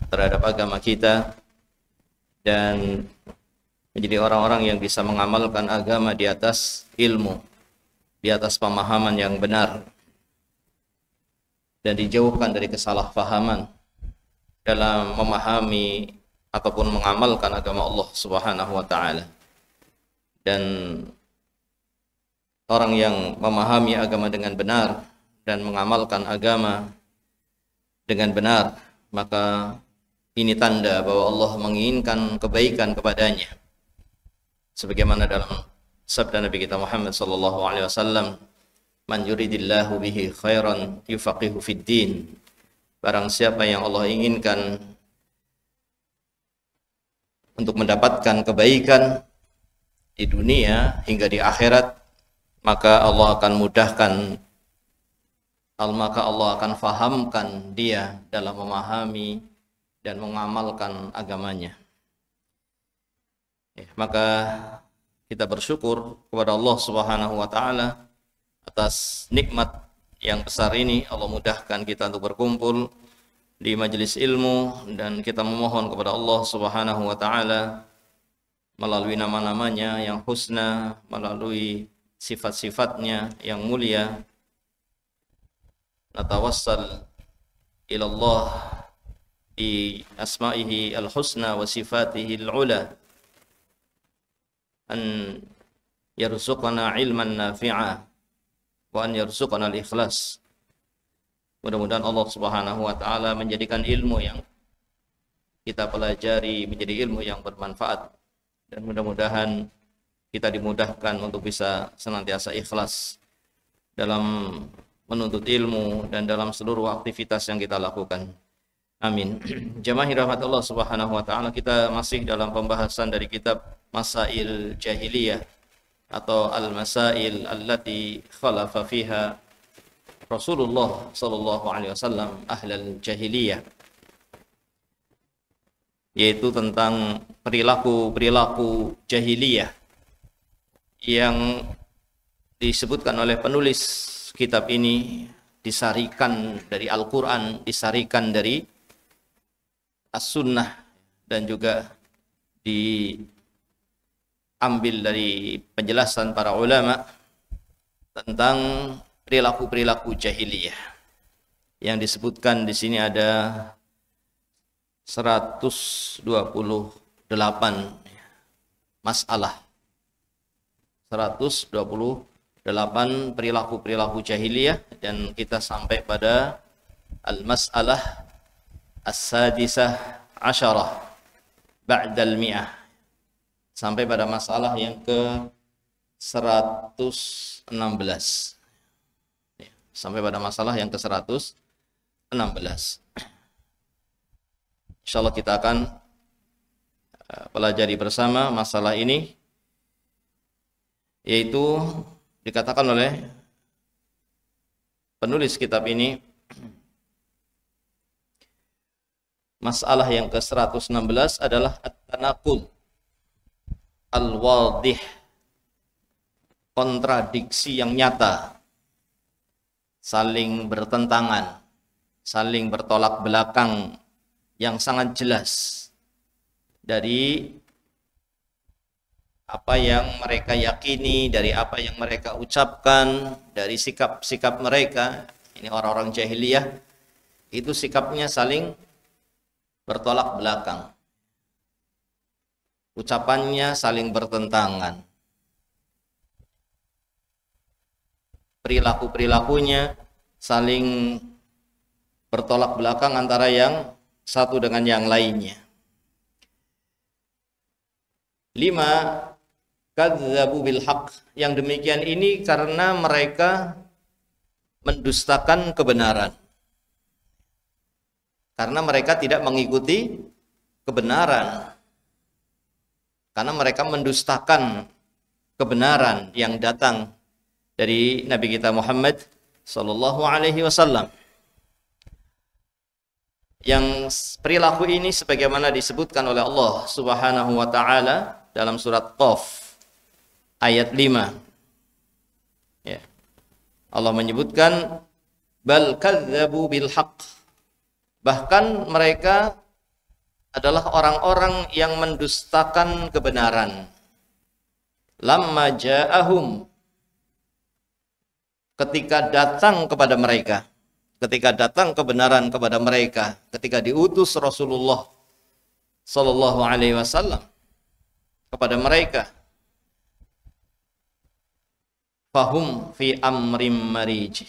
terhadap agama kita dan menjadi orang-orang yang bisa mengamalkan agama di atas ilmu, di atas pemahaman yang benar, dan dijauhkan dari kesalahpahaman dalam memahami ataupun mengamalkan agama Allah Subhanahu wa taala. Dan orang yang memahami agama dengan benar dan mengamalkan agama dengan benar, maka ini tanda bahwa Allah menginginkan kebaikan kepadanya. Sebagaimana dalam sabda Nabi kita Muhammad sallallahu alaihi wasallam, "Man yuridillahu bihi khairan yufaqihu fid din." Barang siapa yang Allah inginkan untuk mendapatkan kebaikan di dunia hingga di akhirat, maka Allah akan mudahkan, maka Allah akan fahamkan dia dalam memahami dan mengamalkan agamanya. Maka kita bersyukur kepada Allah Subhanahu wa taala atas nikmat yang besar ini. Allah mudahkan kita untuk berkumpul di majelis ilmu, dan kita memohon kepada Allah Subhanahu wa taala melalui nama-namanya yang husna, melalui sifat-sifatnya yang mulia, natawassal ila Allah bi asma'ihi al-husna wa sifatihi al-ula, an yarzuqana ilman nafi'a wa an yarzuqana al-ikhlas. Mudah-mudahan Allah Subhanahu wa taala menjadikan ilmu yang kita pelajari menjadi ilmu yang bermanfaat, dan mudah-mudahan kita dimudahkan untuk bisa senantiasa ikhlas dalam menuntut ilmu dan dalam seluruh aktivitas yang kita lakukan. Amin. Jamaah rahmat Allah Subhanahu wa taala, kita masih dalam pembahasan dari kitab Masail Jahiliyah atau Al-Masail allati khalafa fiha Rasulullah sallallahu alaihi wasallam ahlal jahiliyah, yaitu tentang perilaku-perilaku jahiliyah yang disebutkan oleh penulis kitab ini, disarikan dari Al-Quran, disarikan dari As-Sunnah, dan juga diambil dari penjelasan para ulama tentang perilaku-perilaku jahiliyah. Yang disebutkan di sini ada 128 masalah, 128 perilaku-perilaku jahiliyah, dan kita sampai pada al-mas'alah as-sadisah asyarah ba'dal mi'ah, sampai pada masalah yang ke 116, sampai pada masalah yang ke 116. Insyaallah kita akan pelajari bersama masalah ini, yaitu dikatakan oleh penulis kitab ini, masalah yang ke-116 adalah at-tanaqul al-wadih, kontradiksi yang nyata, saling bertentangan, saling bertolak belakang yang sangat jelas dari apa yang mereka yakini, dari apa yang mereka ucapkan, dari sikap-sikap mereka. Ini orang-orang jahiliyah itu sikapnya saling bertolak belakang, ucapannya saling bertentangan, perilaku-perilakunya saling bertolak belakang antara yang satu dengan yang lainnya. 5. Kadzabu bil haq. Yang demikian ini karena mereka mendustakan kebenaran, karena mereka tidak mengikuti kebenaran, karena mereka mendustakan kebenaran yang datang dari Nabi kita Muhammad sallallahu alaihi wasallam. Yang perilaku ini sebagaimana disebutkan oleh Allah Subhanahu wa taala dalam surat Qaf ayat 5. Ya. Allah menyebutkan bal kadzabu bil haqq. Bahkan mereka adalah orang-orang yang mendustakan kebenaran. Lamma ja'ahum, ketika datang kepada mereka, ketika datang kebenaran kepada mereka, ketika diutus Rasulullah sallallahu alaihi wasallam kepada mereka, fahum fi amrin marij.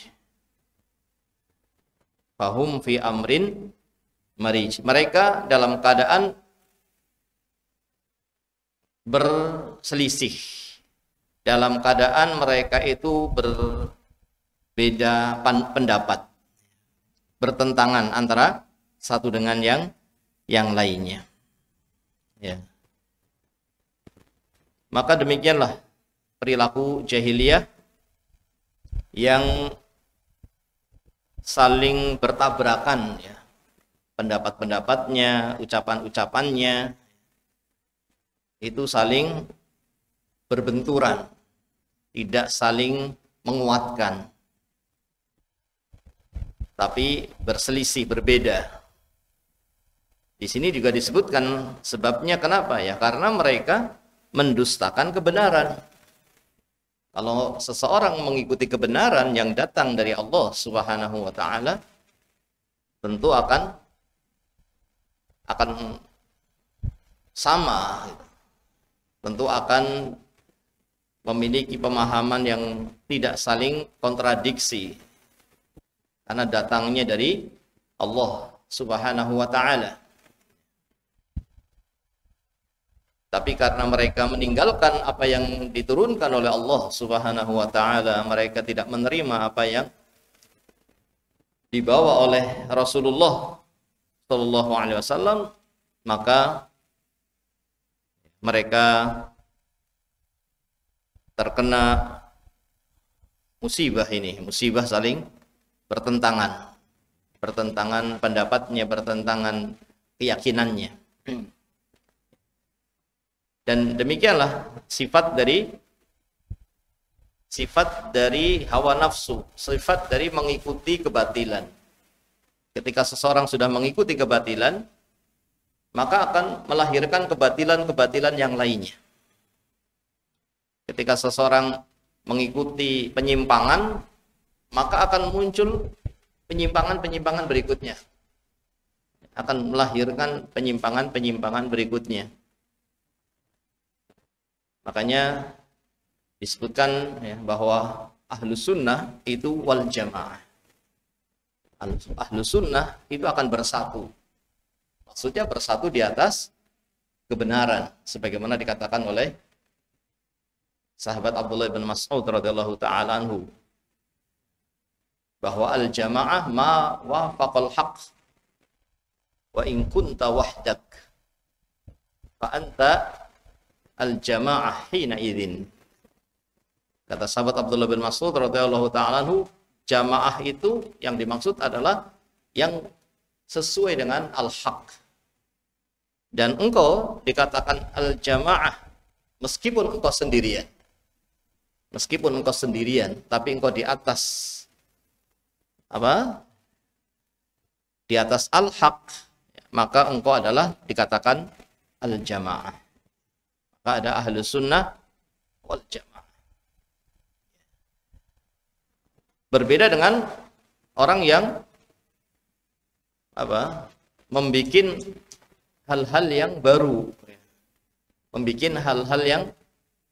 Fahum fi amrin marij. Mereka dalam keadaan berselisih. Dalam keadaan mereka itu berbeda pendapat. Bertentangan antara satu dengan yang lainnya. Ya. Maka demikianlah perilaku jahiliyah yang saling bertabrakan, ya. Pendapat-pendapatnya, ucapan-ucapannya itu saling berbenturan, tidak saling menguatkan, tapi berselisih, berbeda. Di sini juga disebutkan sebabnya kenapa, ya, karena mereka mendustakan kebenaran. Kalau seseorang mengikuti kebenaran yang datang dari Allah Subhanahu wa taala, tentu akan sama, tentu akan memiliki pemahaman yang tidak saling kontradiksi, karena datangnya dari Allah Subhanahu wa taala. Tapi karena mereka meninggalkan apa yang diturunkan oleh Allah Subhanahu wa taala, mereka tidak menerima apa yang dibawa oleh Rasulullah sallallahu alaihi wasallam, maka mereka terkena musibah ini, musibah saling bertentangan. Bertentangan pendapatnya, bertentangan keyakinannya. Dan demikianlah sifat dari hawa nafsu, sifat dari mengikuti kebatilan. Ketika seseorang sudah mengikuti kebatilan, maka akan melahirkan kebatilan-kebatilan yang lainnya. Ketika seseorang mengikuti penyimpangan, maka akan muncul penyimpangan-penyimpangan berikutnya. Akan melahirkan penyimpangan-penyimpangan berikutnya. Makanya disebutkan, ya, bahwa ahlu sunnah itu wal jamaah. Ahlu sunnah itu akan bersatu. Maksudnya bersatu di atas kebenaran, sebagaimana dikatakan oleh sahabat Abdullah bin Mas'ud radhiyallahu ta'ala anhu, bahwa al jamaah ma wafaqal haq wa in kunta wahdak fa anta al-jamaah hina idzin. Kata sahabat Abdullah bin Mas'ud radhiyallahu ta'ala anhu, jamaah itu yang dimaksud adalah yang sesuai dengan al-haq. Dan engkau dikatakan al-jamaah meskipun engkau sendirian. Meskipun engkau sendirian, tapi engkau di atas apa? Di atas al-haq, maka engkau adalah dikatakan al-jamaah. Maka ada ahlu sunnah wal jamaah. Berbeda dengan orang yang membikin hal-hal yang baru, membikin hal-hal yang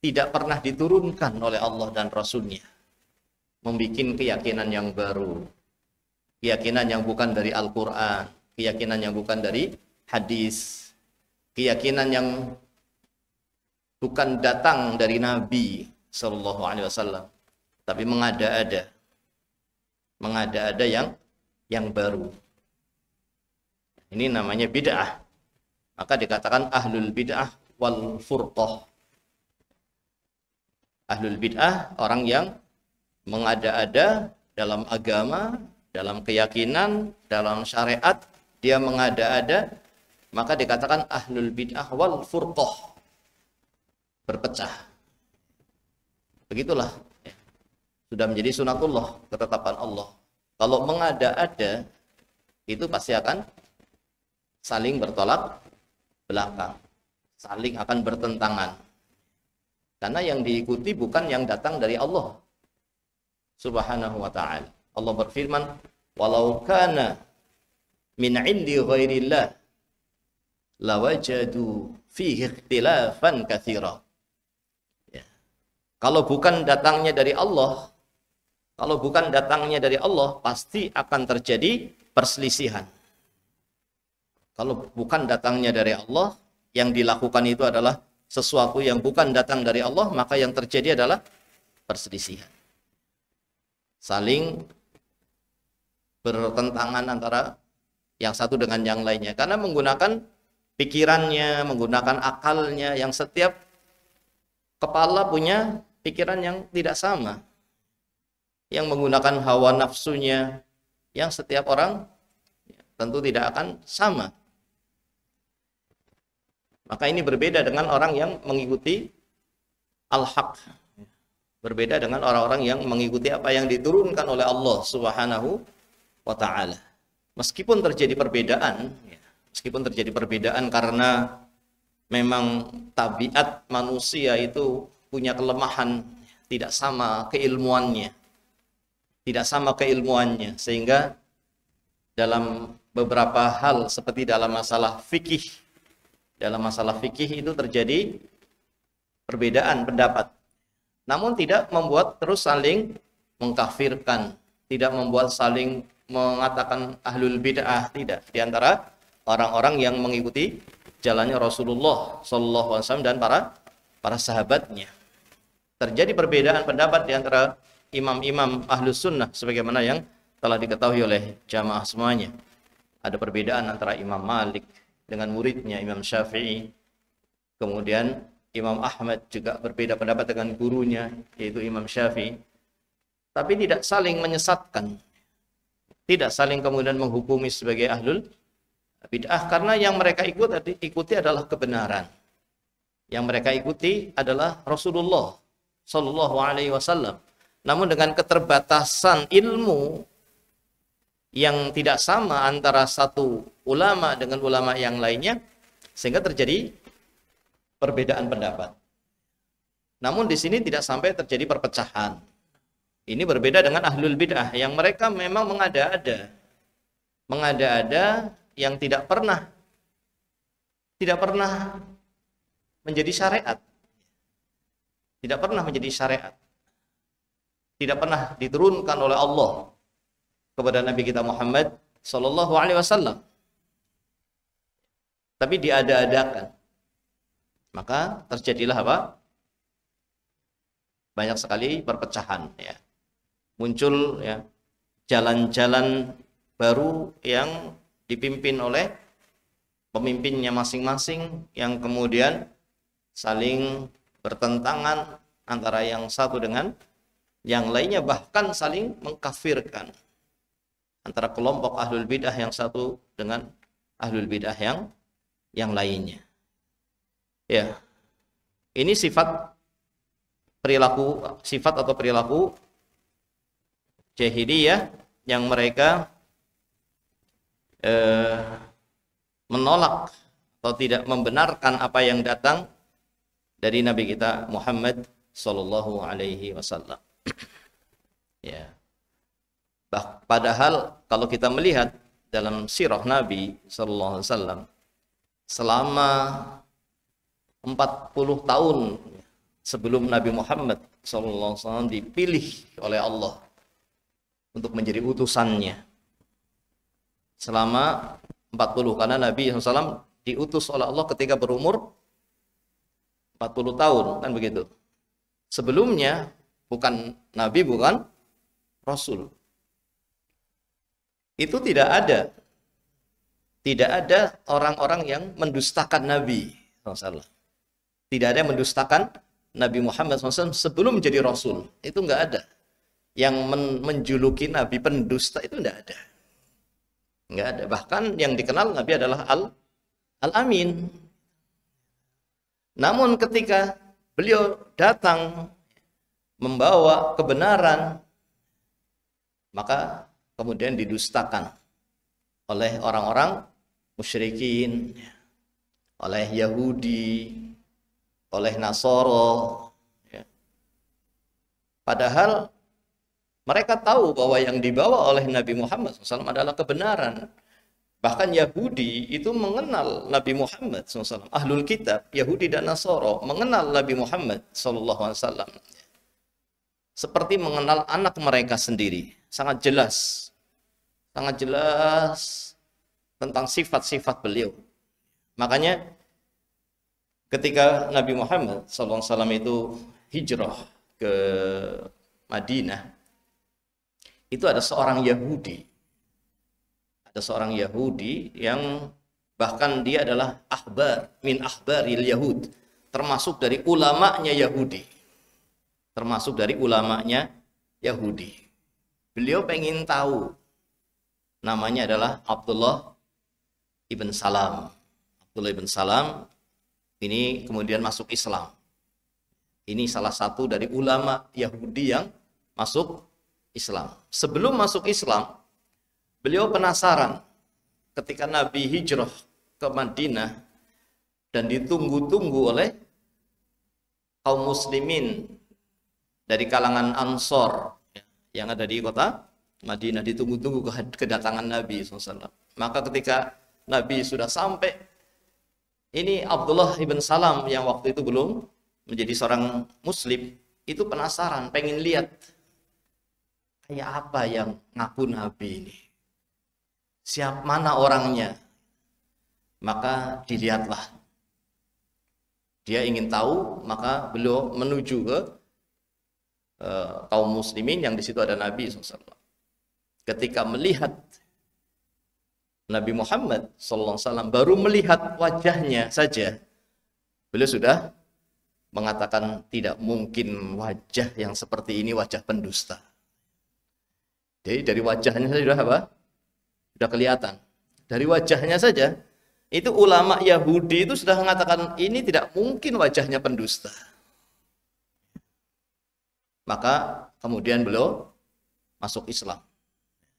tidak pernah diturunkan oleh Allah dan Rasulnya, membikin keyakinan yang baru, keyakinan yang bukan dari Al-Quran, keyakinan yang bukan dari hadis, keyakinan yang bukan datang dari Nabi Sallallahu Alaihi Wasallam, tapi mengada-ada yang baru. Ini namanya bid'ah. Maka dikatakan ahlul bid'ah wal furqah. Ahlul bid'ah orang yang mengada-ada dalam agama, dalam keyakinan, dalam syariat, dia mengada-ada, maka dikatakan ahlul bid'ah wal furqah. Berpecah. Begitulah. Sudah menjadi sunatullah, ketetapan Allah. Kalau mengada-ada, itu pasti akan saling bertolak belakang, saling akan bertentangan. Karena yang diikuti bukan yang datang dari Allah Subhanahu wa ta'ala. Allah berfirman, "Walau kana min 'indi ghairillah lawajadu fihi ikhtilafan katsira." Ya. Kalau bukan datangnya dari Allah, pasti akan terjadi perselisihan. Kalau bukan datangnya dari Allah, yang dilakukan itu adalah sesuatu yang bukan datang dari Allah, maka yang terjadi adalah perselisihan. Saling bertentangan antara yang satu dengan yang lainnya. Karena menggunakan pikirannya, menggunakan akalnya, yang setiap kepala punya pikiran yang tidak sama. Yang menggunakan hawa nafsunya, yang setiap orang tentu tidak akan sama. Maka ini berbeda dengan orang yang mengikuti al-haq. Berbeda dengan orang-orang yang mengikuti apa yang diturunkan oleh Allah Subhanahu wa ta'ala. Meskipun terjadi perbedaan karena memang tabiat manusia itu punya kelemahan, tidak sama keilmuannya. Sehingga dalam beberapa hal seperti dalam masalah fikih itu terjadi perbedaan pendapat. Namun tidak membuat terus saling mengkafirkan, tidak membuat saling mengatakan ahlul bid'ah, tidak. Di antara orang-orang yang mengikuti jalannya Rasulullah SAW dan para sahabatnya. Terjadi perbedaan pendapat di antara imam-imam ahlus sunnah sebagaimana yang telah diketahui oleh jamaah semuanya. Ada perbedaan antara Imam Malik dengan muridnya Imam Syafi'i. Kemudian Imam Ahmad juga berbeda pendapat dengan gurunya yaitu Imam Syafi'i. Tapi tidak saling menyesatkan. Tidak saling kemudian menghukumi sebagai ahlul bid'ah karena yang mereka ikuti adalah kebenaran. Yang mereka ikuti adalah Rasulullah sallallahu alaihi wasallam. Namun dengan keterbatasan ilmu yang tidak sama antara satu ulama dengan ulama yang lainnya, sehingga terjadi perbedaan pendapat. Namun di sini tidak sampai terjadi perpecahan. Ini berbeda dengan ahlul bid'ah yang mereka memang mengada-ada yang tidak pernah menjadi syariat. Tidak pernah menjadi syariat. Tidak pernah diturunkan oleh Allah kepada Nabi kita Muhammad sallallahu alaihi wasallam. Tapi diada-adakan. Maka terjadilah apa? Banyak sekali perpecahan ya. Muncul ya jalan-jalan baru yang dipimpin oleh pemimpinnya masing-masing yang kemudian saling bertentangan antara yang satu dengan yang lainnya, bahkan saling mengkafirkan antara kelompok ahlul bid'ah yang satu dengan ahlul bid'ah yang lainnya. Ya. Ini sifat atau perilaku jahiliyah yang mereka menolak atau tidak membenarkan apa yang datang dari Nabi kita Muhammad sallallahu alaihi wasallam. Ya. Padahal kalau kita melihat dalam sirah Nabi sallallahu alaihi wasallam selama 40 tahun sebelum Nabi Muhammad sallallahu alaihi wasallam dipilih oleh Allah untuk menjadi utusannya. Selama 40, karena Nabi SAW diutus oleh Allah ketika berumur 40 tahun, kan begitu. Sebelumnya bukan Nabi, bukan Rasul. Itu tidak ada orang-orang yang mendustakan Nabi SAW. Tidak ada yang mendustakan Nabi Muhammad SAW sebelum menjadi Rasul. Itu enggak ada. Yang menjuluki Nabi pendusta itu enggak ada. Enggak ada. Bahkan yang dikenal Nabi adalah Al-Amin. Namun ketika beliau datang membawa kebenaran, maka kemudian didustakan oleh orang-orang musyrikin, oleh Yahudi, oleh Nasoro. Ya. Padahal mereka tahu bahwa yang dibawa oleh Nabi Muhammad SAW adalah kebenaran. Bahkan Yahudi itu mengenal Nabi Muhammad SAW. Ahlul Kitab, Yahudi dan Nasoro mengenal Nabi Muhammad SAW. Seperti mengenal anak mereka sendiri. Sangat jelas tentang sifat-sifat beliau. Makanya ketika Nabi Muhammad SAW itu hijrah ke Madinah, itu ada seorang Yahudi. Ada seorang Yahudi yang bahkan dia adalah ahbar min ahbaril Yahud, termasuk dari ulamanya Yahudi. Termasuk dari ulamanya Yahudi. Beliau pengen tahu. Namanya adalah Abdullah ibn Salam. Abdullah ibn Salam ini kemudian masuk Islam. Ini salah satu dari ulama Yahudi yang masuk Islam. Sebelum masuk Islam, beliau penasaran ketika Nabi hijrah ke Madinah dan ditunggu-tunggu oleh kaum muslimin dari kalangan Ansor yang ada di kota Madinah, ditunggu-tunggu kedatangan Nabi SAW. Maka ketika Nabi sudah sampai, ini Abdullah ibn Salam yang waktu itu belum menjadi seorang muslim, itu penasaran, pengen lihat kayak apa yang ngaku Nabi ini, siapa mana orangnya. Maka dilihatlah, dia ingin tahu, maka beliau menuju ke kaum muslimin yang di situ ada Nabi SAW. Ketika melihat Nabi Muhammad SAW, baru melihat wajahnya saja, beliau sudah mengatakan tidak mungkin wajah yang seperti ini wajah pendusta. Jadi dari wajahnya saja sudah apa? Sudah kelihatan. Dari wajahnya saja, itu ulama Yahudi itu sudah mengatakan ini tidak mungkin wajahnya pendusta. Maka kemudian beliau masuk Islam.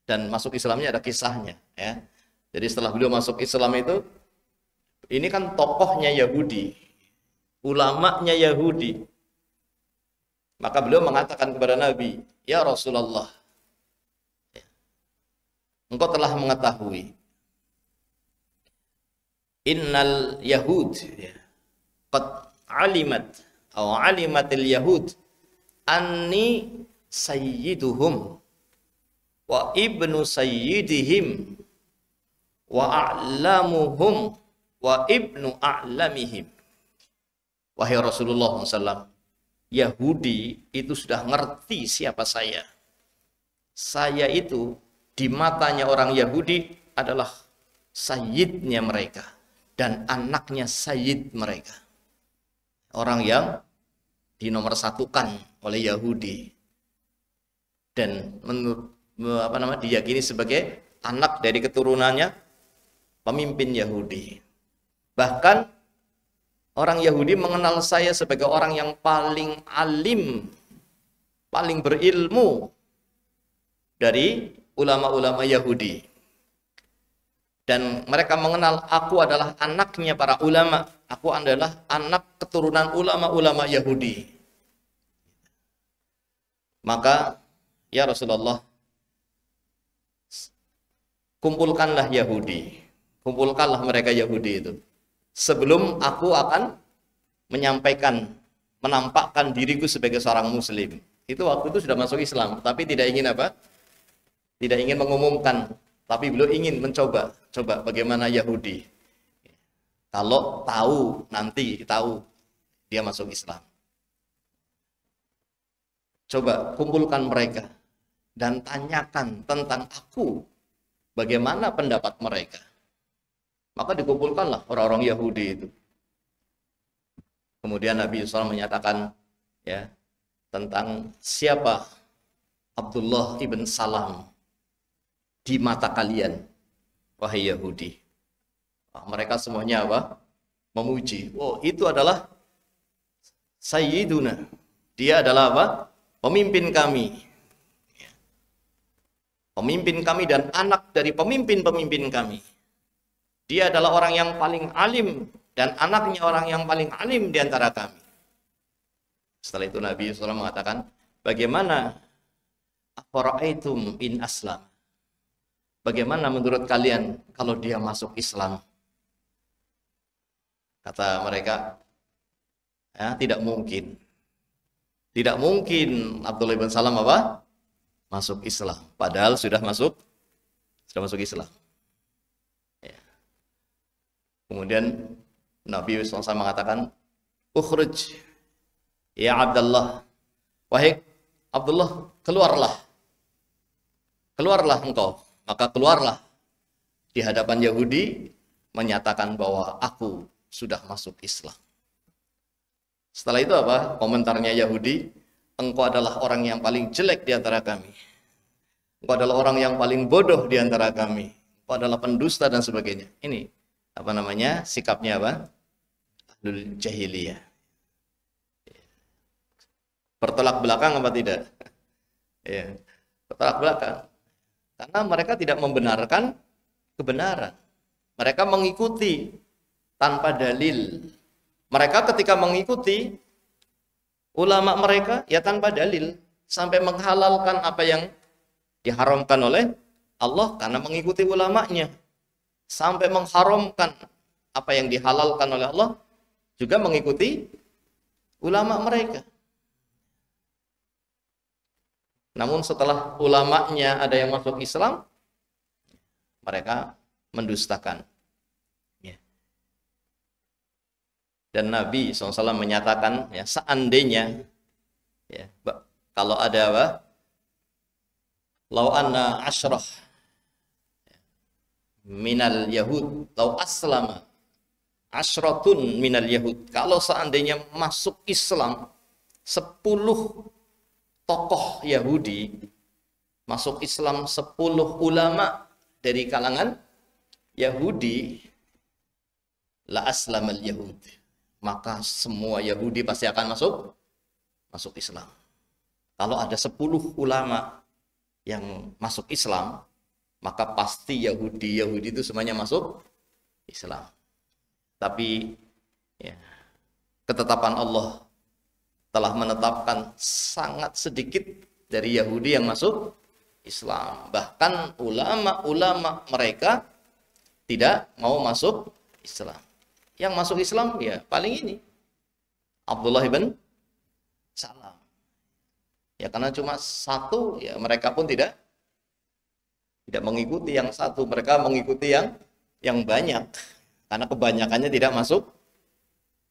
Dan masuk Islamnya ada kisahnya. Ya. Jadi setelah beliau masuk Islam itu, ini kan tokohnya Yahudi, ulamanya Yahudi. Maka beliau mengatakan kepada Nabi, ya Rasulullah, engkau telah mengetahui, innal Yahud, qad alimat, atau alimatil Yahud, anni sayyiduhum, wa ibnu sayyidihim, wa a'lamuhum, wa ibnu a'lamihim. Wahai Rasulullah SAW, Yahudi itu sudah ngerti siapa saya. Saya itu di matanya orang Yahudi adalah sayyidnya mereka dan anaknya sayyid mereka. Orang yang dinomorsatukan oleh Yahudi dan diyakini sebagai anak dari keturunannya pemimpin Yahudi. Bahkan orang Yahudi mengenal saya sebagai orang yang paling alim, paling berilmu dari ulama-ulama Yahudi. Dan mereka mengenal aku adalah anaknya para ulama. Aku adalah anak keturunan ulama-ulama Yahudi. Maka, ya Rasulullah, kumpulkanlah Yahudi. Kumpulkanlah mereka Yahudi itu. Sebelum aku akan menyampaikan, menampakkan diriku sebagai seorang muslim. Itu waktu itu sudah masuk Islam, tapi tidak ingin apa? Tidak ingin mengumumkan, tapi beliau ingin mencoba bagaimana Yahudi. Kalau tahu, nanti tahu dia masuk Islam. Coba kumpulkan mereka dan tanyakan tentang aku, bagaimana pendapat mereka. Maka dikumpulkanlah orang-orang Yahudi itu. Kemudian Nabi SAW menyatakan ya tentang siapa Abdullah ibn Salam di mata kalian, wahai Yahudi. Mereka semuanya apa? Memuji. Oh, itu adalah Sayyiduna. Dia adalah apa? Pemimpin kami. Pemimpin kami dan anak dari pemimpin-pemimpin kami. Dia adalah orang yang paling alim dan anaknya orang yang paling alim di antara kami. Setelah itu Nabi SAW mengatakan, bagaimana afara'aitum in aslam? Bagaimana menurut kalian kalau dia masuk Islam? Kata mereka, ya, tidak mungkin. Tidak mungkin Abdullah bin Salam apa? Masuk Islam. Padahal sudah masuk Islam. Ya. Kemudian Nabi SAW mengatakan, ukhruj ya Abdullah. Wahai Abdullah, keluarlah. Keluarlah engkau. Maka keluarlah di hadapan Yahudi menyatakan bahwa aku sudah masuk Islam. Setelah itu apa? Komentarnya Yahudi, engkau adalah orang yang paling jelek di antara kami. Engkau adalah orang yang paling bodoh di antara kami. Engkau adalah pendusta dan sebagainya. Ini apa namanya? Sikapnya apa? Ahlul jahiliyah. Bertolak belakang apa tidak? Ya, bertolak belakang. Karena mereka tidak membenarkan kebenaran. Mereka mengikuti tanpa dalil. Mereka ketika mengikuti ulama mereka ya tanpa dalil, sampai menghalalkan apa yang diharamkan oleh Allah karena mengikuti ulamanya, sampai mengharamkan apa yang dihalalkan oleh Allah juga mengikuti ulama mereka. Namun setelah ulamanya ada yang masuk Islam, mereka mendustakan. Dan Nabi SAW menyatakan, ya, seandainya, ya, kalau ada apa? Lau anna asyrah minal yahud, lau aslama asyratun minal yahud. Kalau seandainya masuk Islam 10 tokoh Yahudi, masuk Islam 10 ulama dari kalangan Yahudi, la aslamal yahud, maka semua Yahudi pasti akan masuk Islam. Kalau ada 10 ulama yang masuk Islam, maka pasti Yahudi itu semuanya masuk Islam. Tapi ya, ketetapan Allah telah menetapkan sangat sedikit dari Yahudi yang masuk Islam. Bahkan ulama-ulama mereka tidak mau masuk Islam. Yang masuk Islam ya paling ini Abdullah bin Salam. Ya karena cuma satu, ya mereka pun tidak mengikuti yang satu, mereka mengikuti yang banyak. Karena kebanyakannya tidak masuk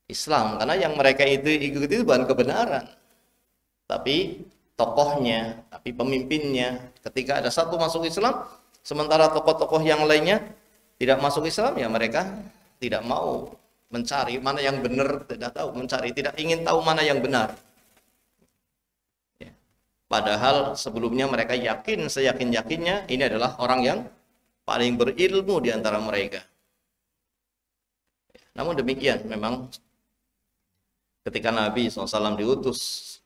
Islam, karena yang mereka itu ikuti itu bukan kebenaran. Tapi tokohnya, tapi pemimpinnya, ketika ada satu masuk Islam, sementara tokoh-tokoh yang lainnya tidak masuk Islam, ya mereka tidak mau mencari mana yang benar, tidak tahu mencari, tidak ingin tahu mana yang benar. Ya. Padahal sebelumnya mereka yakin, seyakin-yakinnya ini adalah orang yang paling berilmu di antara mereka. Namun demikian, memang ketika Nabi SAW diutus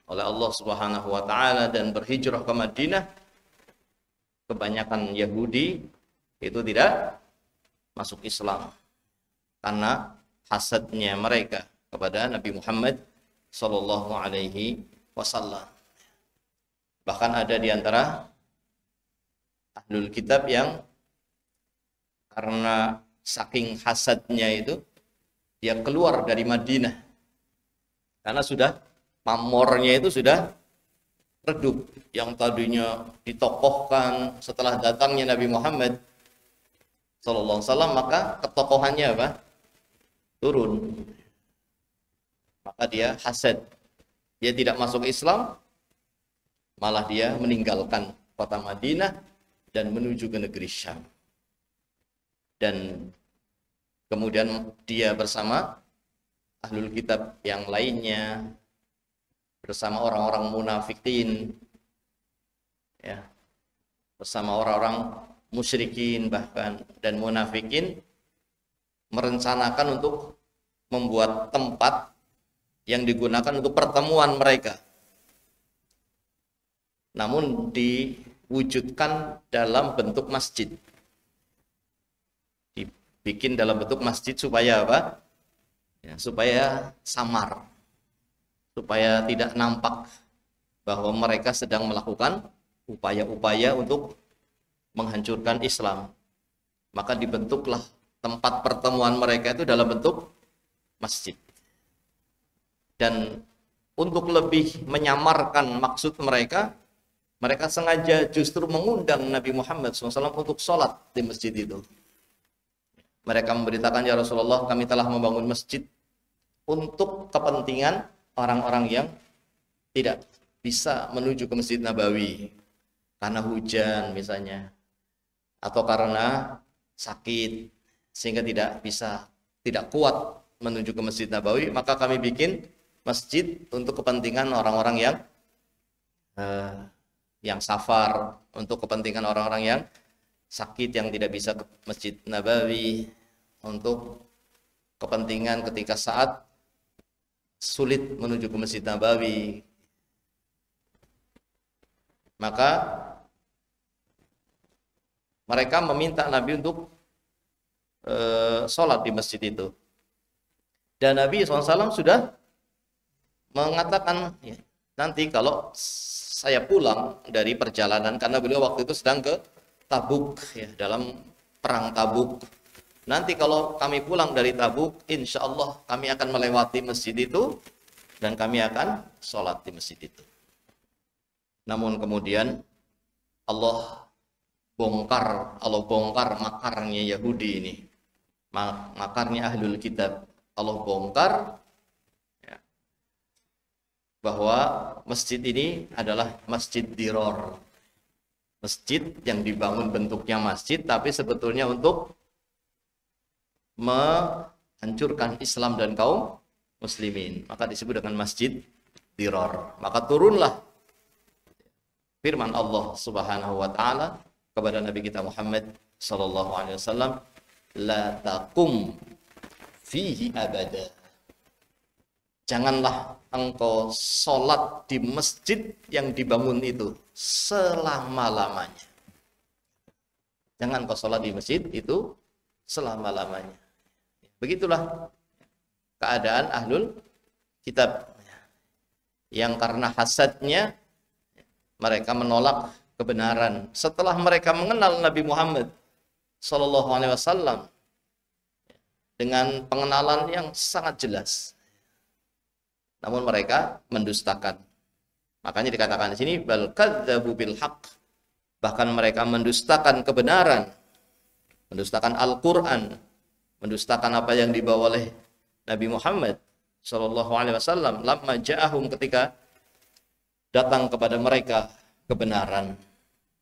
oleh Allah Subhanahu wa Ta'ala dan berhijrah ke Madinah, kebanyakan Yahudi itu tidak masuk Islam karena hasadnya mereka kepada Nabi Muhammad Sallallahu Alaihi Wasallam. Bahkan ada di antara ahlul kitab yang karena saking hasadnya itu dia keluar dari Madinah karena sudah pamornya itu sudah redup. Yang tadinya ditokohkan setelah datangnya Nabi Muhammad Sallallahu Alaihi Wasallam, maka ketokohannya apa? Turun. Maka dia hasad, dia tidak masuk Islam, malah dia meninggalkan kota Madinah dan menuju ke negeri Syam. Dan kemudian dia bersama ahlul kitab yang lainnya, bersama orang-orang munafikin, ya, bersama orang-orang musyrikin bahkan dan munafikin, merencanakan untuk membuat tempat yang digunakan untuk pertemuan mereka. Namun diwujudkan dalam bentuk masjid. Dibikin dalam bentuk masjid supaya apa? ya, supaya samar, supaya tidak nampak bahwa mereka sedang melakukan upaya-upaya untuk menghancurkan Islam. Maka dibentuklah tempat pertemuan mereka itu dalam bentuk masjid. Dan untuk lebih menyamarkan maksud mereka, mereka sengaja justru mengundang Nabi Muhammad SAW untuk sholat di masjid itu. Mereka memberitakan, ya Rasulullah, kami telah membangun masjid untuk kepentingan orang-orang yang tidak bisa menuju ke Masjid Nabawi karena hujan misalnya, atau karena sakit sehingga tidak kuat menuju ke Masjid Nabawi, maka kami bikin masjid untuk kepentingan orang-orang yang safar, untuk kepentingan orang-orang yang sakit yang tidak bisa ke Masjid Nabawi, untuk kepentingan ketika saat sulit menuju ke Masjid Nabawi. Maka mereka meminta Nabi untuk sholat di masjid itu. Dan Nabi SAW sudah mengatakan, ya, nanti kalau saya pulang dari perjalanan, karena beliau waktu itu sedang ke Tabuk, ya, dalam perang Tabuk. Nanti kalau kami pulang dari Tabuk, insya Allah kami akan melewati masjid itu dan kami akan sholat di masjid itu. Namun kemudian Allah bongkar makarnya Yahudi ini, makarnya Ahlul Kitab. Allah bongkar, ya, bahwa masjid ini adalah masjid diror, masjid yang dibangun bentuknya masjid tapi sebetulnya untuk menghancurkan Islam dan kaum muslimin, maka disebut dengan masjid diror. Maka turunlah firman Allah Subhanahu wa taala kepada Nabi kita Muhammad sallallahu alaihi wasallam, la taqum fihi abada. Janganlah engkau sholat di masjid yang dibangun itu selama-lamanya. Jangan engkau sholat di masjid itu selama-lamanya. Begitulah keadaan Ahlul Kitab yang karena hasadnya mereka menolak kebenaran setelah mereka mengenal Nabi Muhammad sallallahu alaihi wasallam dengan pengenalan yang sangat jelas. Namun mereka mendustakan. Makanya dikatakan di sini bal kadzdzabu bil haqq. Bahkan mereka mendustakan kebenaran, mendustakan Al-Qur'an, mendustakan apa yang dibawa oleh Nabi Muhammad sallallahu alaihi wasallam lamma ja'ahum, ketika datang kepada mereka kebenaran,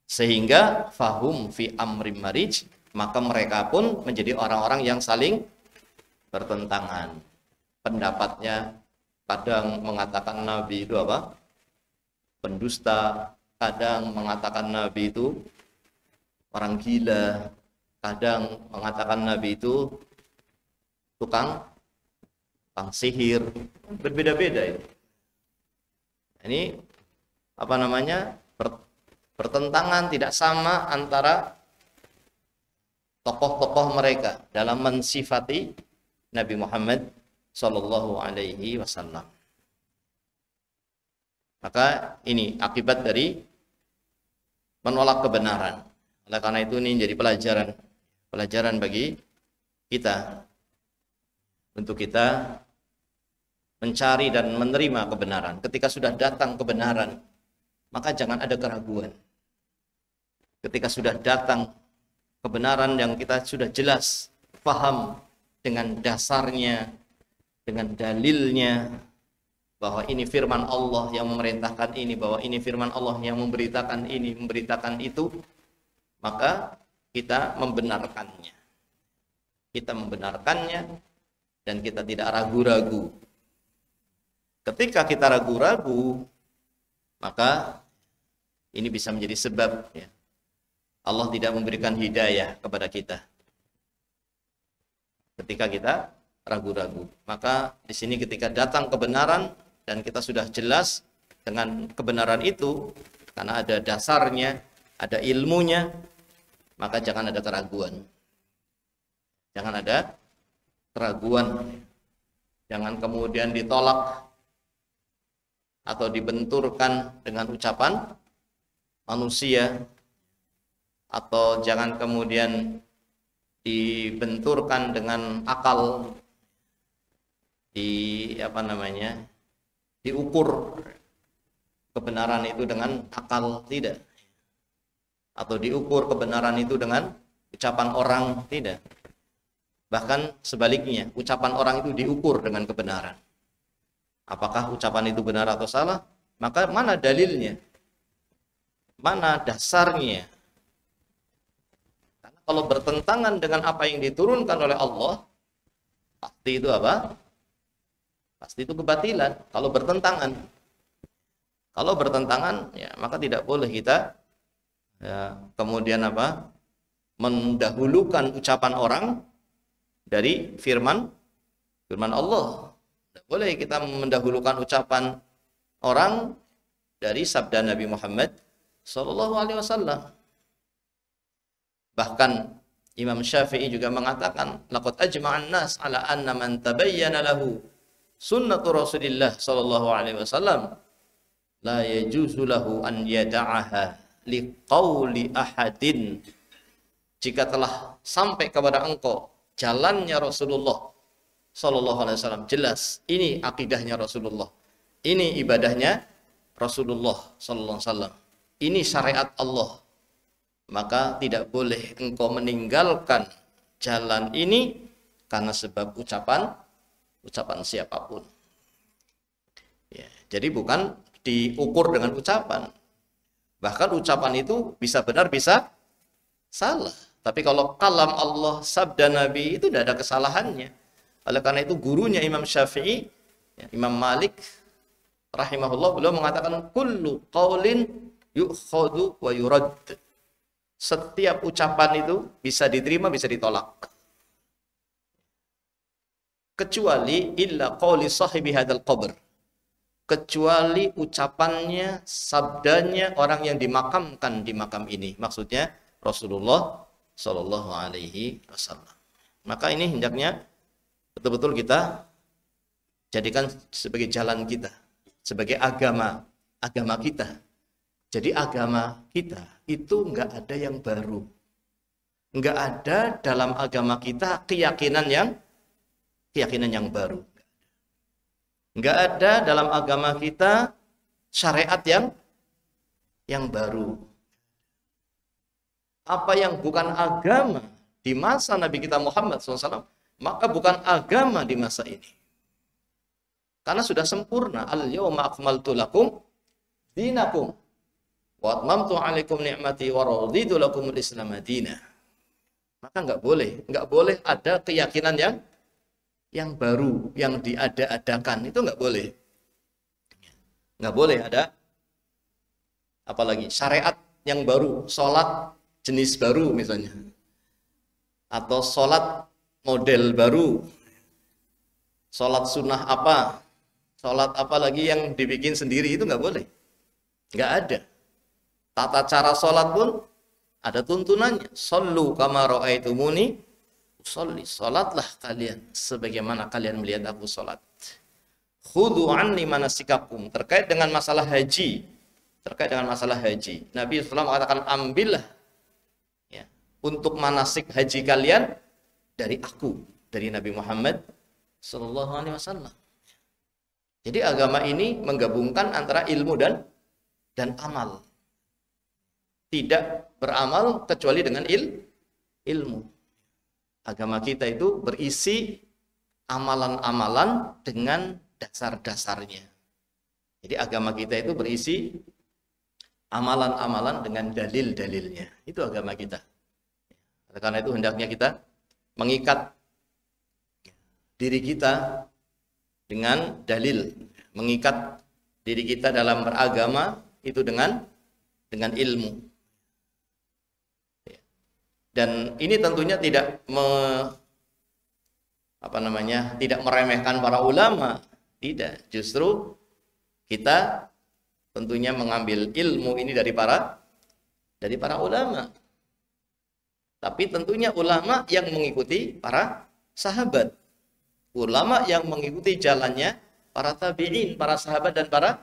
sehingga fahum fi amrim marij, maka mereka pun menjadi orang-orang yang saling bertentangan. Pendapatnya kadang mengatakan Nabi itu apa? Pendusta, kadang mengatakan Nabi itu orang gila, kadang mengatakan Nabi itu tukang sihir, berbeda-beda itu. Ini apa namanya? Bertentangan, tidak sama antara tokoh-tokoh mereka dalam mensifati Nabi Muhammad sallallahu alaihi wasallam. Maka ini akibat dari menolak kebenaran. Oleh karena itu ini menjadi pelajaran bagi kita untuk kita mencari dan menerima kebenaran. Ketika sudah datang kebenaran, maka jangan ada keraguan. Ketika sudah datang kebenaran yang kita sudah jelas paham dengan dasarnya, dengan dalilnya, bahwa ini firman Allah yang memerintahkan ini, bahwa ini firman Allah yang memberitakan ini, memberitakan itu, maka kita membenarkannya. Kita membenarkannya dan kita tidak ragu-ragu. Ketika kita ragu-ragu, maka ini bisa menjadi sebab, ya, Allah tidak memberikan hidayah kepada kita. Ketika kita ragu-ragu, maka di sini ketika datang kebenaran dan kita sudah jelas dengan kebenaran itu, karena ada dasarnya, ada ilmunya, maka jangan ada keraguan. Jangan ada keraguan. Jangan kemudian ditolak atau dibenturkan dengan ucapan manusia, atau jangan kemudian dibenturkan dengan akal, diukur kebenaran itu dengan akal, tidak, atau diukur kebenaran itu dengan ucapan orang, tidak. Bahkan sebaliknya, ucapan orang itu diukur dengan kebenaran. Apakah ucapan itu benar atau salah? Maka mana dalilnya? Mana dasarnya? Karena kalau bertentangan dengan apa yang diturunkan oleh Allah, pasti itu apa? Pasti itu kebatilan. Kalau bertentangan, ya, maka tidak boleh kita kemudian mendahulukan ucapan orang dari firman Allah. Tidak boleh kita mendahulukan ucapan orang dari sabda Nabi Muhammad Sallallahu Alaihi Wasallam. Bahkan Imam Syafi'i juga mengatakan, laqad ajma'an nas ala anna man tabayyana lahu sunnatu Rasulillah Sallallahu Alaihi Wasallam la yajuzu lahu an yada'aha liqauli ahadin. Jika telah sampai kepada engkau jalannya Rasulullah Sallallahu Alaihi Wasallam, jelas ini akidahnya Rasulullah, ini ibadahnya Rasulullah Sallallahu Alaihi Wasallam, ini syariat Allah, maka tidak boleh engkau meninggalkan jalan ini karena sebab ucapan siapapun. Ya, jadi bukan diukur dengan ucapan. Bahkan ucapan itu bisa benar, bisa salah. Tapi kalau kalam Allah, sabda Nabi, itu tidak ada kesalahannya. Oleh karena itu gurunya Imam Syafi'i, Imam Malik rahimahullah, beliau mengatakan kullu qaulin yu'khadhu wa yurad. Setiap ucapan itu bisa diterima, bisa ditolak. Kecuali illa qauli sahibi hadzal qabr. Kecuali ucapannya, sabdanya orang yang dimakamkan di makam ini. Maksudnya Rasulullah Sallallahu Alaihi Wasallam. Maka ini hendaknya betul-betul kita jadikan sebagai jalan kita, sebagai agama kita. Jadi agama kita itu enggak ada yang baru. Enggak ada dalam agama kita keyakinan yang baru. Enggak ada dalam agama kita syariat yang baru. Apa yang bukan agama di masa Nabi kita Muhammad SAW, maka bukan agama di masa ini. Karena sudah sempurna. Al-yawma akmaltu lakum dinakum wa atmamtu alaikum ni'mati wa raditu lakumul Islam madinah. Maka enggak boleh ada keyakinan yang baru, yang diada-adakan, itu enggak boleh. Enggak boleh ada apalagi syariat yang baru, sholat jenis baru misalnya, atau sholat model baru, sholat sunnah apa, sholat apa lagi yang dibikin sendiri, itu nggak boleh, nggak ada. Tata cara sholat pun ada tuntunannya. Shollu kama ra'aitumuni usolli. Sholatlah kalian sebagaimana kalian melihat aku sholat. Khudhu anni manasikakum. Terkait dengan masalah haji, Nabi SAW mengatakan, ambillah untuk manasik haji kalian dari aku, dari Nabi Muhammad Sallallahu Alaihi Wasallam. Jadi agama ini menggabungkan antara ilmu dan amal. Tidak beramal kecuali dengan ilmu. Agama kita itu berisi amalan-amalan dengan dasar-dasarnya. Jadi agama kita itu berisi amalan-amalan dengan dalil-dalilnya. Itu agama kita. Karena itu hendaknya kita mengikat diri kita dengan dalil, mengikat diri kita dalam beragama itu dengan ilmu. Dan ini tentunya tidak tidak meremehkan para ulama, tidak. Justru kita tentunya mengambil ilmu ini dari para ulama. Tapi tentunya ulama yang mengikuti para sahabat. Ulama yang mengikuti jalannya para tabi'in, para sahabat dan para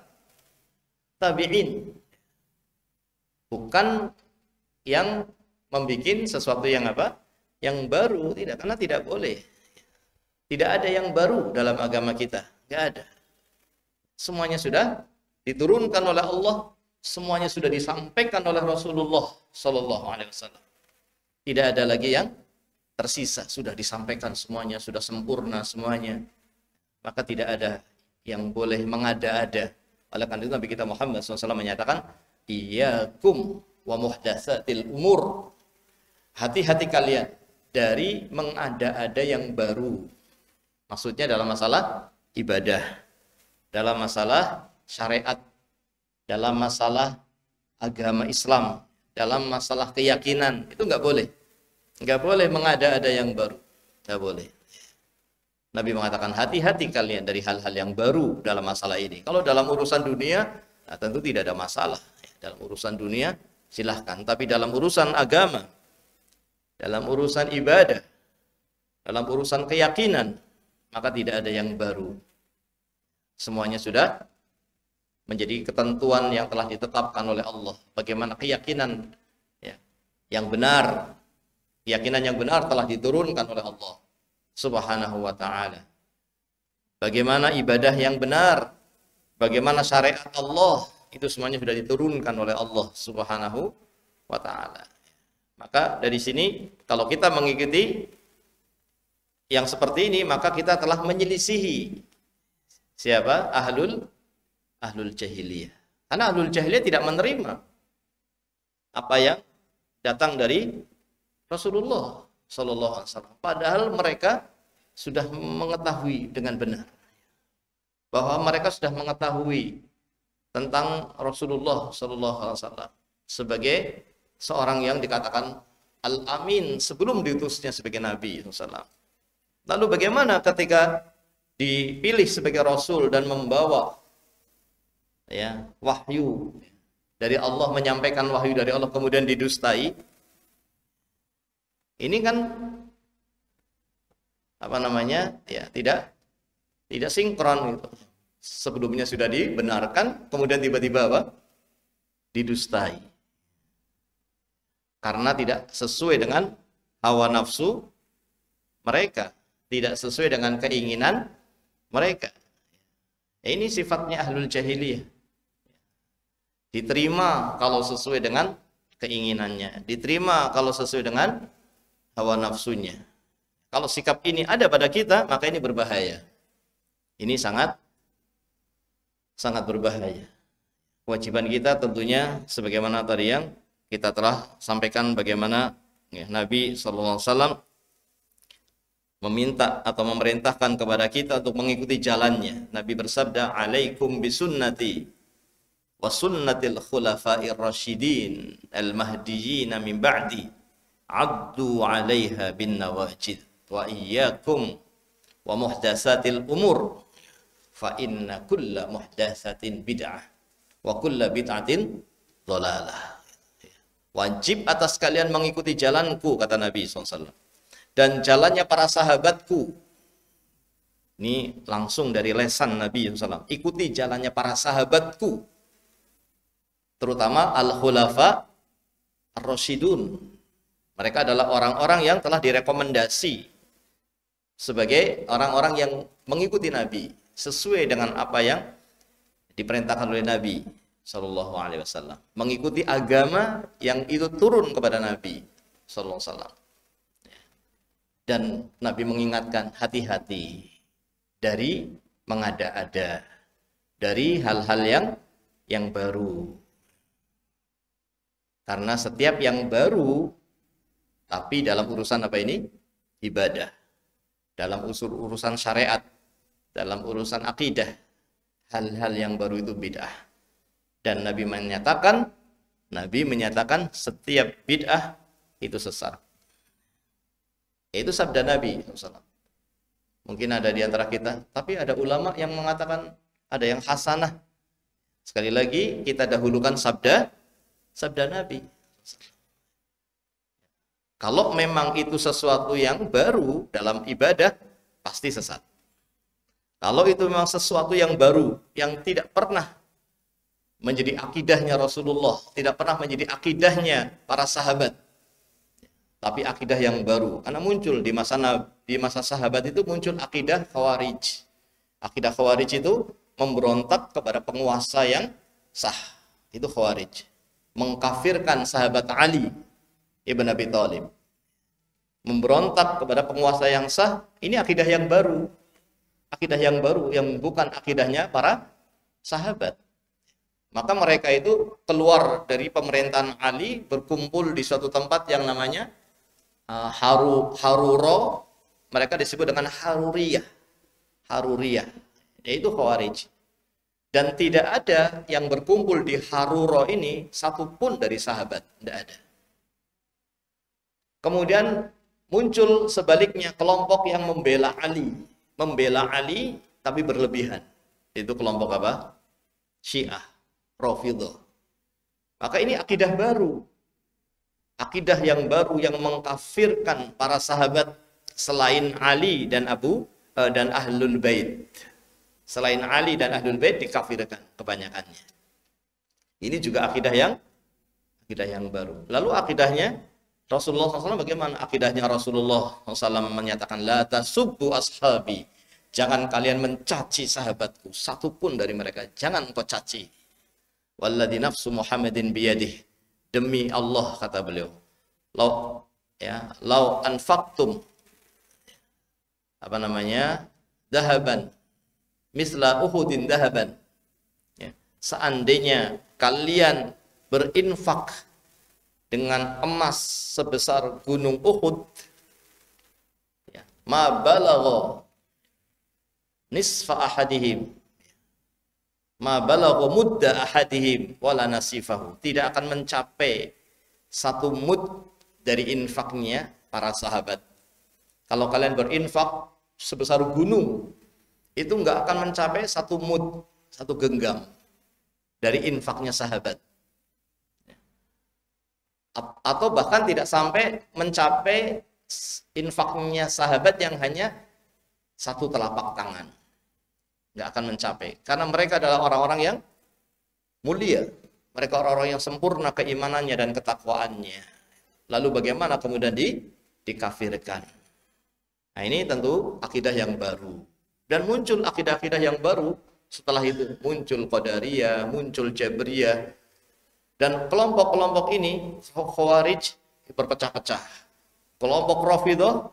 tabi'in. Bukan yang membuat sesuatu yang apa? Yang baru, tidak, karena tidak boleh. Tidak ada yang baru dalam agama kita, tidak ada. Semuanya sudah diturunkan oleh Allah, semuanya sudah disampaikan oleh Rasulullah Sallallahu Alaihi Wasallam. Tidak ada lagi yang tersisa, sudah disampaikan semuanya, sudah sempurna semuanya. Maka tidak ada yang boleh mengada-ada. Oleh karena itu Nabi kita Muhammad SAW menyatakan, iyyakum wa muhdatsatil umur. Hati-hati kalian dari mengada-ada yang baru. Maksudnya dalam masalah ibadah, dalam masalah syariat, dalam masalah agama Islam, dalam masalah keyakinan, itu nggak boleh. Nggak boleh mengada-ada yang baru. Nggak boleh. Nabi mengatakan hati-hati kalian dari hal-hal yang baru dalam masalah ini. Kalau dalam urusan dunia, nah tentu tidak ada masalah. Dalam urusan dunia silahkan. Tapi dalam urusan agama, dalam urusan ibadah, dalam urusan keyakinan, maka tidak ada yang baru. Semuanya sudah menjadi ketentuan yang telah ditetapkan oleh Allah. Bagaimana keyakinan yang benar. Keyakinan yang benar telah diturunkan oleh Allah Subhanahu wa ta'ala. Bagaimana ibadah yang benar, bagaimana syariat Allah, itu semuanya sudah diturunkan oleh Allah Subhanahu wa ta'ala. Maka dari sini, kalau kita mengikuti yang seperti ini, maka kita telah menyelisihi siapa? Ahlul jahiliyah. Karena ahlul jahiliyah tidak menerima apa yang datang dari Rasulullah Sallallahu Alaihi Wasallam. Padahal mereka sudah mengetahui dengan benar bahwa mereka sudah mengetahui tentang Rasulullah Sallallahu Alaihi Wasallam sebagai seorang yang dikatakan Al-Amin sebelum diutusnya sebagai Nabi SAW. Lalu bagaimana ketika dipilih sebagai Rasul dan membawa wahyu dari Allah, menyampaikan wahyu dari Allah kemudian didustai? Ini kan tidak sinkron gitu. Sebelumnya sudah dibenarkan, kemudian tiba-tiba didustai. Karena tidak sesuai dengan hawa nafsu mereka, tidak sesuai dengan keinginan mereka. Ini sifatnya ahlul jahiliyah. Diterima kalau sesuai dengan keinginannya, diterima kalau sesuai dengan hawa nafsunya. Kalau sikap ini ada pada kita, maka ini berbahaya. Ini sangat berbahaya. Kewajiban kita tentunya sebagaimana tadi yang kita telah sampaikan, bagaimana Nabi SAW meminta atau memerintahkan kepada kita untuk mengikuti jalannya. Nabi bersabda, "Alaikum bisunnati wa sunnatil khulafa'ir rasyidin al-mahdiyyin min ba'di. Addu 'alaiha bin nawajid wa iyyakum wa muhdatsatil umur fa inna kulla muhdatsatin bid'ah wa kulla bid'atin dhalalah." Wajib atas kalian mengikuti jalanku, kata Nabi SAW, dan jalannya para sahabatku. Ini langsung dari lesan Nabi SAW. Ikuti jalannya para sahabatku, terutama al-khulafa ar-rasyidun. Mereka adalah orang-orang yang telah direkomendasi sebagai orang-orang yang mengikuti Nabi sesuai dengan apa yang diperintahkan oleh Nabi Sallallahu Alaihi Wasallam, mengikuti agama yang itu turun kepada Nabi Sallallahu Alaihi Wasallam. Dan Nabi mengingatkan, hati-hati dari mengada-ada, dari hal-hal yang baru. Karena setiap yang baru, tapi dalam urusan apa ini? Ibadah. Dalam urusan syariat, dalam urusan akidah, hal-hal yang baru itu bid'ah. Dan Nabi menyatakan setiap bid'ah itu sesat. Itu sabda Nabi SAW. Mungkin ada di antara kita, tapi ada ulama yang mengatakan ada yang hasanah. Sekali lagi kita dahulukan sabda Nabi. Kalau memang itu sesuatu yang baru dalam ibadah, pasti sesat. Kalau itu memang sesuatu yang baru, yang tidak pernah menjadi akidahnya Rasulullah, tidak pernah menjadi akidahnya para sahabat, tapi akidah yang baru. Karena muncul di masa sahabat itu muncul akidah Khawarij. Akidah Khawarij itu memberontak kepada penguasa yang sah. Itu Khawarij. Mengkafirkan sahabat Ali ibn Abi Thalib. Memberontak kepada penguasa yang sah, ini akidah yang baru. Akidah yang baru yang bukan akidahnya para sahabat. Maka mereka itu keluar dari pemerintahan Ali, berkumpul di suatu tempat yang namanya Haruro. Mereka disebut dengan Haruriyah. Haruriyah, yaitu Khawarij. Dan tidak ada yang berkumpul di Haruro ini satupun dari sahabat, tidak ada. Kemudian muncul sebaliknya kelompok yang membela Ali tapi berlebihan. Itu kelompok apa? Syiah, Rafidhah. Maka ini akidah baru. Akidah yang baru yang mengkafirkan para sahabat selain Ali dan dan Ahlul Bait. Selain Ali dan Ahlul Bait dikafirkan kebanyakannya. Ini juga akidah yang baru. Lalu akidahnya Rasulullah SAW bagaimana? Akidahnya Rasulullah SAW menyatakan, la tasubbu ashabi. Jangan kalian mencaci sahabatku, satupun dari mereka. Jangan kau caci. Walladzi nafsu Muhammadin biyadih. Demi Allah, kata beliau. Lau anfaqtum dahaban misla Uhudin dahaban. Ya, seandainya kalian berinfak dengan emas sebesar gunung Uhud, ya, ma balagha nisfa ahadihim, ma balagha mudda ahadihim wala nasifahu. Tidak akan mencapai satu mud dari infaknya para sahabat. Kalau kalian berinfak sebesar gunung, itu enggak akan mencapai satu mud, satu genggam dari infaknya sahabat. Atau bahkan tidak sampai mencapai infaknya sahabat yang hanya satu telapak tangan. Nggak akan mencapai. Karena mereka adalah orang-orang yang mulia. Mereka orang-orang yang sempurna keimanannya dan ketakwaannya. Lalu bagaimana kemudian dikafirkan? Nah, ini tentu akidah yang baru. Dan muncul akidah-akidah yang baru setelah itu. Muncul Qadariyah, muncul Jabriyah. Dan kelompok-kelompok ini, Khawarij, berpecah-pecah. Kelompok Rafidhah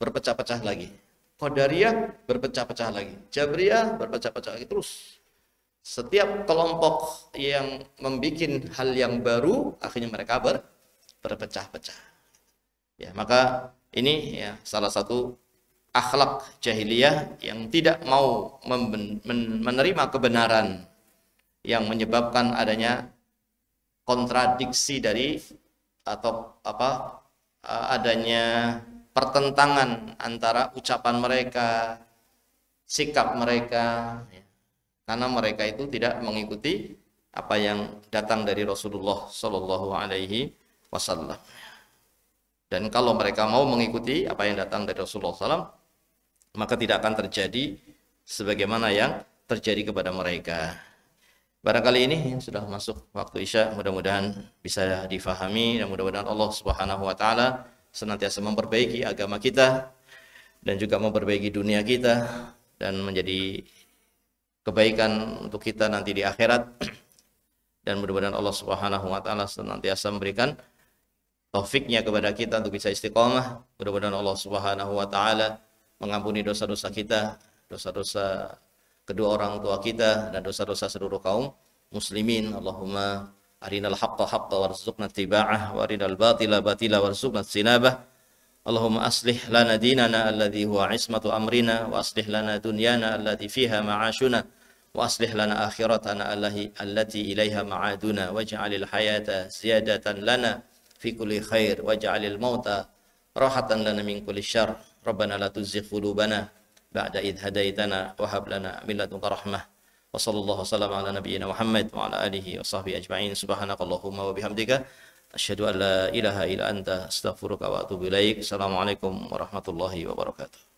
berpecah-pecah lagi. Qadariyah berpecah-pecah lagi. Jabriyah berpecah-pecah lagi. Terus setiap kelompok yang membuat hal yang baru, akhirnya mereka berpecah-pecah. Ya, maka ini ya salah satu akhlak jahiliyah yang tidak mau menerima kebenaran, yang menyebabkan adanya kontradiksi dari atau adanya pertentangan antara ucapan mereka, sikap mereka, ya. Karena mereka itu tidak mengikuti apa yang datang dari Rasulullah Shallallahu Alaihi Wasallam. Dan kalau mereka mau mengikuti apa yang datang dari Rasulullah SAW, maka tidak akan terjadi sebagaimana yang terjadi kepada mereka. Barangkali ini sudah masuk waktu Isya, mudah-mudahan bisa difahami dan mudah-mudahan Allah Subhanahu wa taala senantiasa memperbaiki agama kita dan juga memperbaiki dunia kita dan menjadi kebaikan untuk kita nanti di akhirat. Dan mudah-mudahan Allah Subhanahu wa taala senantiasa memberikan taufiknya kepada kita untuk bisa istiqomah. Mudah-mudahan Allah Subhanahu wa taala mengampuni dosa-dosa kita, dosa-dosa kedua orang tua kita dan dosa-dosa seluruh kaum muslimin. Allahumma arinal haqqa haqqa warzuqna ittiba'ah wa arinal batila batila warzuqna ijtinabah. Allahumma aslih lana dinana alladhi huwa ismatu amrina wa aslih lana dunyana allati fiha ma'ashuna wa aslih lana akhiratana allati ilaiha ma'aduna waj'alil hayata ziyadatan lana fi kulli khair waj'alil mauta rahatan lana min kulli syarr. Rabbana la tuzigh qulubana ba'da idh hadaitana wa hab lana min ladunka rahmah. Wa sallallahu wasallam ala nabiyyina Muhammad wa ala alihi wa sahbihi ajma'in. Subhanakallahumma wa bihamdika asyhadu an la ilaha illa anta astaghfiruka wa atubu ilaik. Assalamualaikum warahmatullahi wabarakatuh.